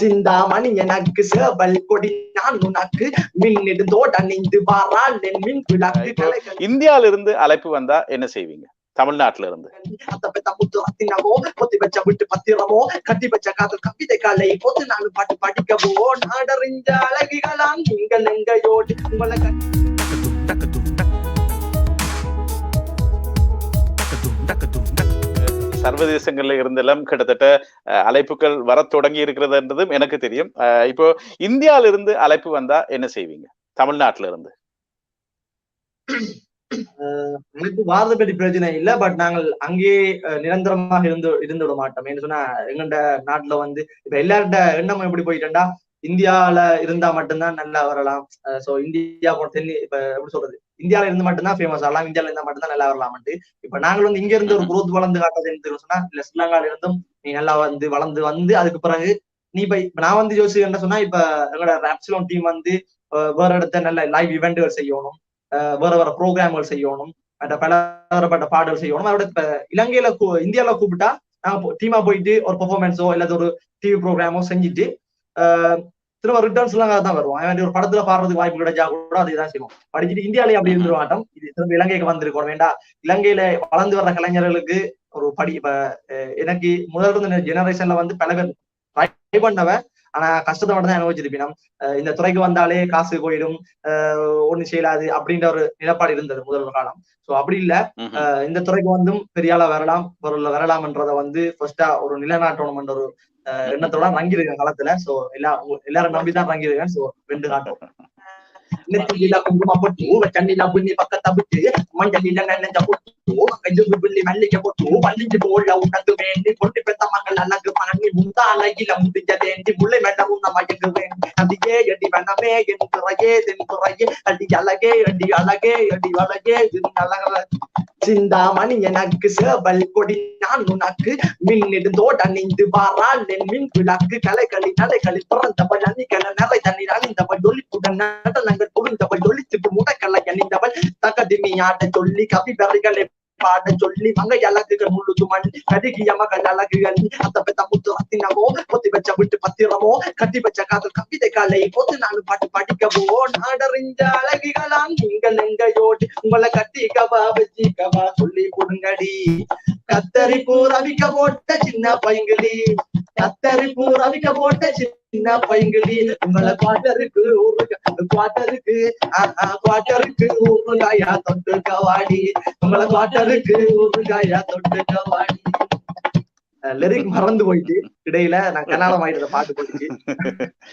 சிந்தாமணி எனக்கு சேவல் கொடி நான் உனக்கு மின்னிடுந்தோட நீந்து வாரான் என் மின் விளக்கு இந்தியால இருந்து அழைப்பு வந்தா என்ன செய்வீங்க? தமிழ்நாட்டுல இருந்து பொத்தி வச்ச விட்டு பத்திரமோ கட்டி வச்ச காதல் கவிதை காலை போத்து நானும் பாட்டு படிக்கவோ நாடறிஞ்ச அழகிகளாம் நீங்கள் எங்கையோடு உங்களை சர்வதேசங்கள்ல இருந்தெல்லாம் கிட்டத்தட்ட அழைப்புகள் வர தொடங்கி இருக்கிறதுன்றதும் எனக்கு தெரியும். இப்போ இந்தியால இருந்து அழைப்பு வந்தா என்ன செய்வீங்க? தமிழ்நாட்டுல இருந்து எனக்கு வாரத பற்றி பிரச்சனை இல்ல. பட் நாங்கள் அங்கேயே நிரந்தரமாக இருந்து விட மாட்டோம். என்ன சொன்னா எங்கண்ட நாட்டுல வந்து இப்ப எல்லார்ட எண்ணம் எப்படி போயிட்டா இந்தியால இருந்தா மட்டும்தான் நல்லா வரலாம். சோ இந்தியா தென்னி இப்ப எப்படி சொல்றது, இந்தியால இருந்து மட்டும்தான் ஃபேமஸ் ஆகலாம், இந்தியால இருந்தா மட்டும்தான் நல்லா வரலாம்ட்டு. இப்ப நாங்கள் வந்து இங்க இருந்து ஒரு குரோத் வளர்ந்து காட்டுறது என்ன சொன்னா, இல்ல ஸ்ரீலங்கால இருந்தும் நீ நல்லா வளர்ந்து அதுக்கு பிறகு நீ இப்ப நான் வந்து யோசிச்சு என்ன சொன்னா, இப்ப எங்களோட ஆப்சிலோன் டீம் வந்து வேற இடத்த நல்ல லைவ் இவெண்ட்கள் செய்யணும், வேற ப்ரோக்ராம்கள் செய்யணும், பலதரப்பட்ட பாடல் செய்யணும். அதோட இப்ப இலங்கையில இந்தியாவில கூப்பிட்டா நாங்க டீமா போயிட்டு ஒரு பெர்ஃபார்மன்ஸோ இல்ல ஒரு டிவி ப்ரோக்ராமோ செஞ்சுட்டு திரும்ப ரிட்டர்ன்ஸ் எல்லாம் தான் வருவோம். ஒரு படத்துல பாடுறதுக்கு வாய்ப்பு கிடைச்சா கூட அதுதான் செய்வோம். படிச்சுட்டு இந்தியாலயே அப்படி இருந்துட மாட்டோம். இது திரும்ப இலங்கைக்கு வந்திருக்கோம் வேண்டாம். இலங்கையில வளர்ந்து வர்ற கலைஞர்களுக்கு ஒரு இப்ப எனக்கு முதல் இருந்த ஜெனரேஷன்ல வந்து பல பேர் ட்ரை பண்ணவன், ஆனா கஷ்டத்தை மட்டும் தான் அனுபவிச்சிருப்பினோம். இந்த துறைக்கு வந்தாலே காசு போயிடும், ஒண்ணு செய்யலாது அப்படின்ற ஒரு நிலப்பாடு இருந்தது முதல் காலம். சோ அப்படி இல்ல, இந்த துறைக்கு வந்தும் பெரிய ஆளா வரலாம்ன்றத வந்து ஃபர்ஸ்டா ஒரு நிலநாட்டணும்ன்ற ஒரு எண்ணத்தோட ரங்கிருக்கேன் களத்துல. சோ எல்லாரும் நம்பிதான் ரங்கிருக்கேன். சோ 2 நாட்டம் நெத்தியில குங்குமம் போட்டு கண்ணில புள்ளி பக்கத்தை விட்டு மஞ்சளில நெஞ்ச போட்டு கையுக்கு புள்ளி மல்லிகை போட்டு வள்ளிக்கு போல உனக்கு வேண்டி பொட்டி பெத்த மகள் அழகு பண்ணி முந்தா அழகில முடிஞ்சதேண்டி முள்ளை மேல உன்ன மயக்கு வேண்டி அதிகே எடி வனமே என் துறையே தென் துறையே அடி அழகே அடி அழகே அடி அழகே அழக சிந்தாமணி எனக்கு சேவல் கொடி நான் உனக்கு மின்னிடுந்தோட நீந்து வாரான் என் மின் விளக்கு கலைகளி நடைகளி பிறந்தவள் அன்னிக்கல நிறை தண்ணீர் அணிந்தவள் ஒளிப்புடன் நடனங்கள் புரிந்தவள் ஒளித்துக்கு முடக்கலை அணிந்தவள் தகதிமி ஆட சொல்லி கவி பெறைகளை பாட சொல்லி மங்கை அழகுகள் முழுது மண் கருகிய மகள் அழகுகள் அந்த பெத்த முத்து அத்தினமோ பொத்தி வச்ச விட்டு பத்திரமோ கட்டி வச்ச காதல் கவிதை காலை போத்து நானும் பாட்டு படிக்கவோ நாடறிஞ்ச அழகிகளாம் நீங்கள் எங்கையோடு உங்களை கட்டிக்கவா வச்சிக்கவா சொல்லி கொடுங்கடி கத்தரி பூ ரவிக்க போட்ட சின்ன பைங்களி கத்தரி பூ ரவிக்க போட்ட சின்ன பைங்களி உங்களை குவாட்டருக்கு ஊருகாயா தொட்டு கவாடி உங்களை குவாட்டருக்கு ஊருகாயா தொட்டு கவாடி. லிரிக் மறந்து போயிட்டு இடையில நான் கன்னடம் ஆயிடுற பாட்டு போயிடுச்சு.